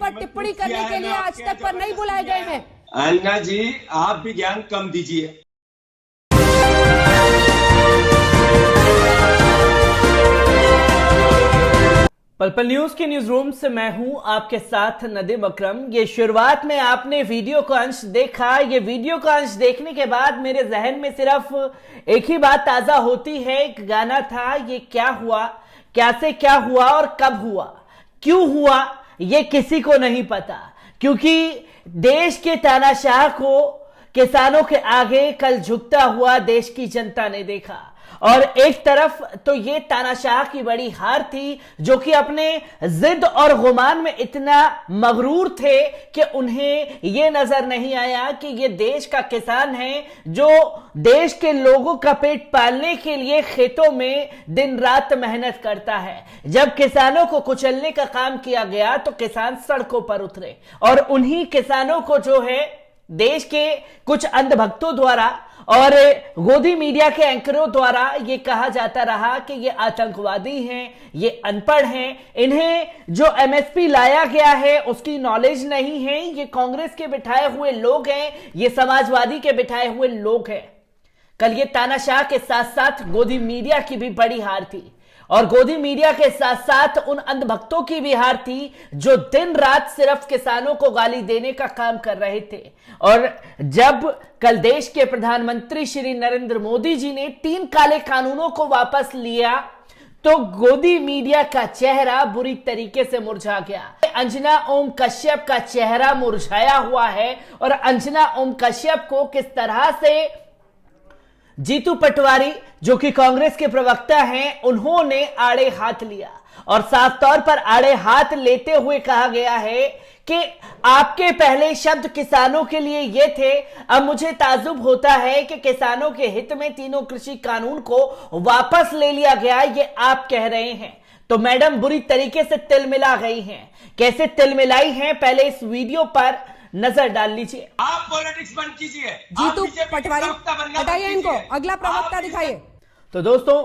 पर टिप्पणी करने के लिए आज तक पर नहीं बुलाए गए हैं। अन्ना जी, आप भी ज्ञान कम दीजिए। पल पल न्यूज के न्यूज रूम से मैं हूं आपके साथ नदीम अकरम। ये शुरुआत में आपने वीडियो का अंश देखा। ये वीडियो का अंश देखने के बाद मेरे जहन में सिर्फ एक ही बात ताजा होती है। एक गाना था, ये क्या हुआ, कैसे क्या हुआ और कब हुआ, क्यों हुआ, ये किसी को नहीं पता। क्योंकि देश के तानाशाह को किसानों के आगे कल झुकता हुआ देश की जनता ने देखा। और एक तरफ तो ये तानाशाह की बड़ी हार थी, जो कि अपने जिद और गुमान में इतना मगरूर थे कि उन्हें ये नजर नहीं आया कि ये देश का किसान है, जो देश के लोगों का पेट पालने के लिए खेतों में दिन रात मेहनत करता है। जब किसानों को कुचलने का काम किया गया तो किसान सड़कों पर उतरे, और उन्हीं किसानों को जो है देश के कुछ अंधभक्तों द्वारा और गोदी मीडिया के एंकरों द्वारा ये कहा जाता रहा कि ये आतंकवादी हैं, ये अनपढ़ हैं, इन्हें जो एमएसपी लाया गया है उसकी नॉलेज नहीं है, ये कांग्रेस के बिठाए हुए लोग हैं, ये समाजवादी के बिठाए हुए लोग हैं। कल ये तानाशाह के साथ साथ गोदी मीडिया की भी बड़ी हार थी, और गोदी मीडिया के साथ साथ उन अंधभक्तों की भी हार थी जो दिन रात सिर्फ किसानों को गाली देने का काम कर रहे थे। और जब कल देश के प्रधानमंत्री श्री नरेंद्र मोदी जी ने 3 काले कानूनों को वापस लिया तो गोदी मीडिया का चेहरा बुरी तरीके से मुरझा गया। अंजना ओम कश्यप का चेहरा मुरझाया हुआ है, और अंजना ओम कश्यप को किस तरह से जीतू पटवारी, जो कि कांग्रेस के प्रवक्ता हैं, उन्होंने आड़े हाथ लिया। और साफ तौर पर आड़े हाथ लेते हुए कहा गया है कि आपके पहले शब्द किसानों के लिए ये थे, अब मुझे ताज्जुब होता है कि किसानों के हित में तीनों कृषि कानून को वापस ले लिया गया, ये आप कह रहे हैं। तो मैडम बुरी तरीके से तिलमिला गई हैं। कैसे तिलमिलाई हैं, पहले इस वीडियो पर नजर डाल लीजिए। आप पॉलिटिक्स बंद कीजिए। जीतू पटवारी हटाइए इनको, अगला प्रवक्ता दिखाइए। तो दोस्तों,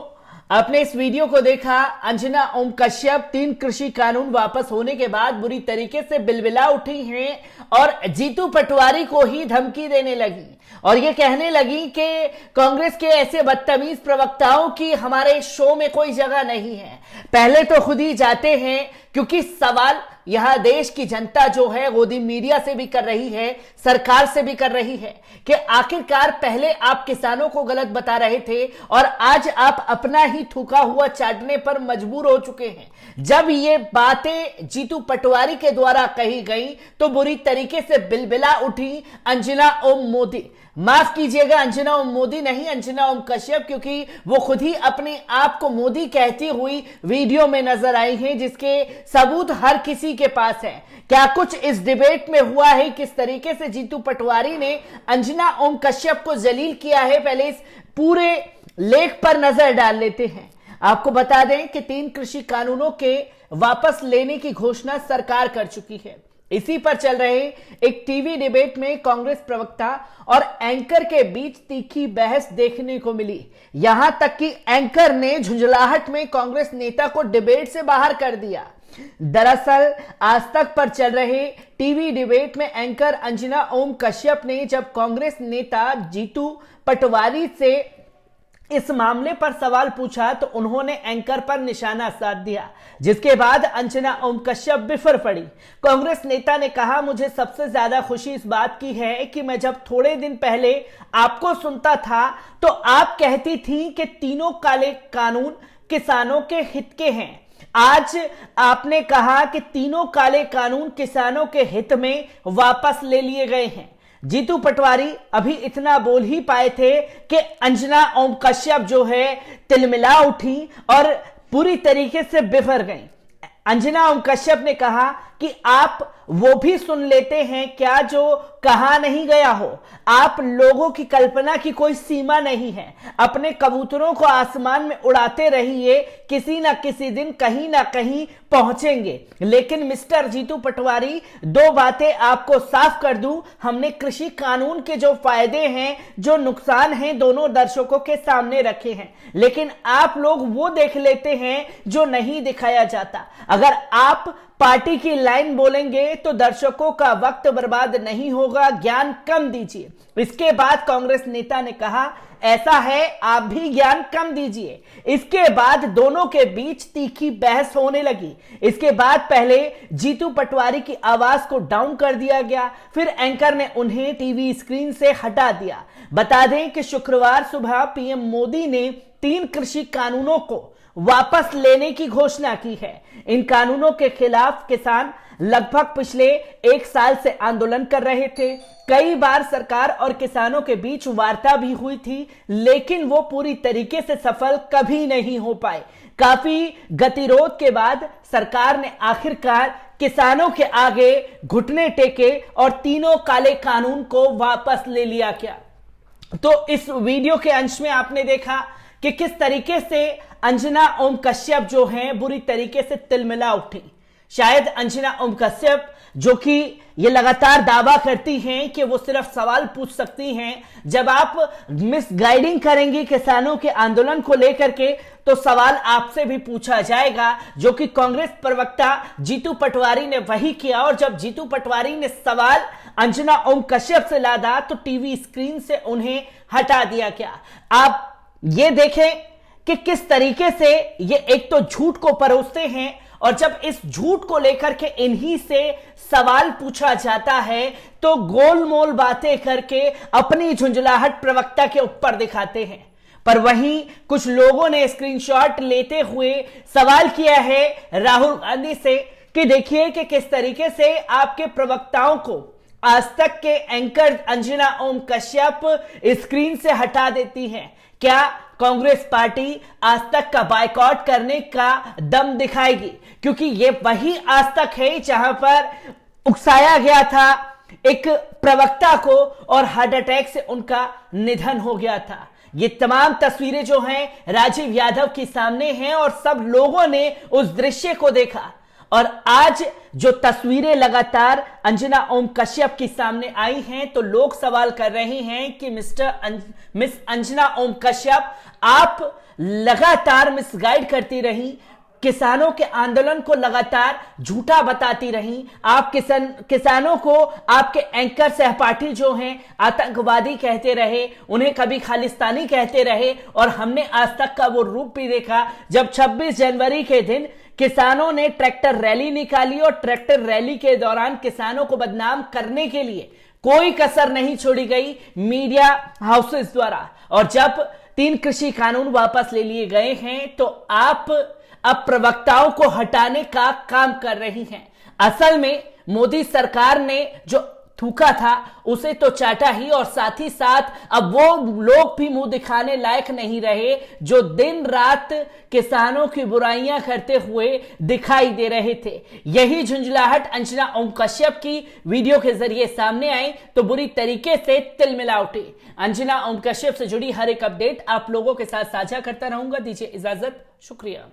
आपने इस वीडियो को देखा। अंजना ओम कश्यप 3 कृषि कानून वापस होने के बाद बुरी तरीके से बिलबिला उठी हैं और जीतू पटवारी को ही धमकी देने लगी, और ये कहने लगी कि कांग्रेस के ऐसे बदतमीज प्रवक्ताओं की हमारे शो में कोई जगह नहीं है। पहले तो खुद ही जाते हैं, क्योंकि सवाल यहां देश की जनता जो है गोदी मीडिया से भी कर रही है, सरकार से भी कर रही है कि आखिरकार पहले आप किसानों को गलत बता रहे थे और आज आप अपना ही थूका हुआ चाटने पर मजबूर हो चुके हैं। जब ये बातें जीतू पटवारी के द्वारा कही गई तो बुरी तरीके से बिलबिला उठी अंजना ओम मोदी। माफ कीजिएगा, अंजना ओम मोदी नहीं, अंजना ओम कश्यप, क्योंकि वो खुद ही अपने आप को मोदी कहती हुई वीडियो में नजर आई हैं, जिसके सबूत हर किसी के पास है। क्या कुछ इस डिबेट में हुआ है, किस तरीके से जीतू पटवारी ने अंजना ओम कश्यप को जलील किया है, पहले इस पूरे लेख पर नजर डाल लेते हैं। आपको बता दें कि 3 कृषि कानूनों के वापस लेने की घोषणा सरकार कर चुकी है। इसी पर चल रहे एक टीवी डिबेट में कांग्रेस प्रवक्ता और एंकर के बीच तीखी बहस देखने को मिली। यहां तक कि एंकर ने झुंझलाहट में कांग्रेस नेता को डिबेट से बाहर कर दिया। दरअसल आज तक पर चल रहे टीवी डिबेट में एंकर अंजना ओम कश्यप ने जब कांग्रेस नेता जीतू पटवारी से इस मामले पर सवाल पूछा तो उन्होंने एंकर पर निशाना साध दिया, जिसके बाद अंजना ओम कश्यप बिफर पड़ी। कांग्रेस नेता ने कहा, मुझे सबसे ज्यादा खुशी इस बात की है कि मैं जब थोड़े दिन पहले आपको सुनता था तो आप कहती थी कि तीनों काले कानून किसानों के हित के हैं। आज आपने कहा कि तीनों काले कानून किसानों के हित में वापस ले लिए गए हैं। जीतू पटवारी अभी इतना बोल ही पाए थे कि अंजना ओम कश्यप जो है तिलमिला उठी और पूरी तरीके से बिफर गई। अंजना ओम कश्यप ने कहा कि आप वो भी सुन लेते हैं क्या जो कहा नहीं गया हो। आप लोगों की कल्पना की कोई सीमा नहीं है। अपने कबूतरों को आसमान में उड़ाते रहिए, किसी ना किसी दिन कहीं ना कहीं पहुंचेंगे। लेकिन मिस्टर जीतू पटवारी, 2 बातें आपको साफ कर दूं, हमने कृषि कानून के जो फायदे हैं, जो नुकसान हैं, दोनों दर्शकों के सामने रखे हैं, लेकिन आप लोग वो देख लेते हैं जो नहीं दिखाया जाता। अगर आप पार्टी की लाइन बोलेंगे तो दर्शकों का वक्त बर्बाद नहीं होगा, ज्ञान कम दीजिए। इसके बाद कांग्रेस नेता ने कहा, ऐसा है आप भी ज्ञान कम दीजिए। इसके बाद दोनों के बीच तीखी बहस होने लगी। इसके बाद पहले जीतू पटवारी की आवाज को डाउन कर दिया गया, फिर एंकर ने उन्हें टीवी स्क्रीन से हटा दिया। बता दें कि शुक्रवार सुबह पीएम मोदी ने 3 कृषि कानूनों को वापस लेने की घोषणा की है। इन कानूनों के खिलाफ किसान लगभग पिछले 1 साल से आंदोलन कर रहे थे। कई बार सरकार और किसानों के बीच वार्ता भी हुई थी, लेकिन वो पूरी तरीके से सफल कभी नहीं हो पाए। काफी गतिरोध के बाद सरकार ने आखिरकार किसानों के आगे घुटने टेके और तीनों काले कानून को वापस ले लिया गया। तो इस वीडियो के अंश में आपने देखा कि किस तरीके से अंजना ओम कश्यप जो हैं बुरी तरीके से तिलमिला उठी। शायद अंजना ओम कश्यप जो कि ये लगातार दावा करती हैं कि वो सिर्फ सवाल पूछ सकती हैं, जब आप मिसगाइडिंग करेंगी किसानों के आंदोलन को लेकर के तो सवाल आपसे भी पूछा जाएगा, जो कि कांग्रेस प्रवक्ता जीतू पटवारी ने वही किया। और जब जीतू पटवारी ने सवाल अंजना ओम कश्यप से लादा तो टीवी स्क्रीन से उन्हें हटा दिया गया। आप ये देखें कि किस तरीके से ये एक तो झूठ को परोसते हैं, और जब इस झूठ को लेकर के इन्हीं से सवाल पूछा जाता है तो गोलमोल बातें करके अपनी झुंझलाहट प्रवक्ता के ऊपर दिखाते हैं। पर वहीं कुछ लोगों ने स्क्रीनशॉट लेते हुए सवाल किया है राहुल गांधी से कि देखिए कि किस तरीके से आपके प्रवक्ताओं को आज तक के एंकर अंजना ओम कश्यप स्क्रीन से हटा देती हैं। क्या कांग्रेस पार्टी आज तक का बायकॉट करने का दम दिखाएगी? क्योंकि ये वही आज तक है जहां पर उकसाया गया था एक प्रवक्ता को और हार्ट अटैक से उनका निधन हो गया था। ये तमाम तस्वीरें जो हैं राजीव यादव के सामने हैं और सब लोगों ने उस दृश्य को देखा। और आज जो तस्वीरें लगातार अंजना ओम कश्यप के सामने आई हैं तो लोग सवाल कर रहे हैं कि मिस अंजना ओम कश्यप आप लगातार मिसगाइड करती रही, किसानों के आंदोलन को लगातार झूठा बताती रही, आप किसानों को आपके एंकर सहपाठी जो हैं आतंकवादी कहते रहे, उन्हें कभी खालिस्तानी कहते रहे। और हमने आज तक का वो रूप भी देखा जब 26 जनवरी के दिन किसानों ने ट्रैक्टर रैली निकाली और ट्रैक्टर रैली के दौरान किसानों को बदनाम करने के लिए कोई कसर नहीं छोड़ी गई मीडिया हाउसेस द्वारा। और जब 3 कृषि कानून वापस ले लिए गए हैं तो आप अब प्रवक्ताओं को हटाने का काम कर रही हैं। असल में मोदी सरकार ने जो थूका था उसे तो चाटा ही, और साथ ही साथ अब वो लोग भी मुंह दिखाने लायक नहीं रहे जो दिन रात किसानों की बुराइयां करते हुए दिखाई दे रहे थे। यही झुंझलाहट अंजना ओम कश्यप की वीडियो के जरिए सामने आई तो बुरी तरीके से तिलमिला उठी। अंजना ओम कश्यप से जुड़ी हर एक अपडेट आप लोगों के साथ साझा करता रहूंगा। दीजिए इजाजत, शुक्रिया।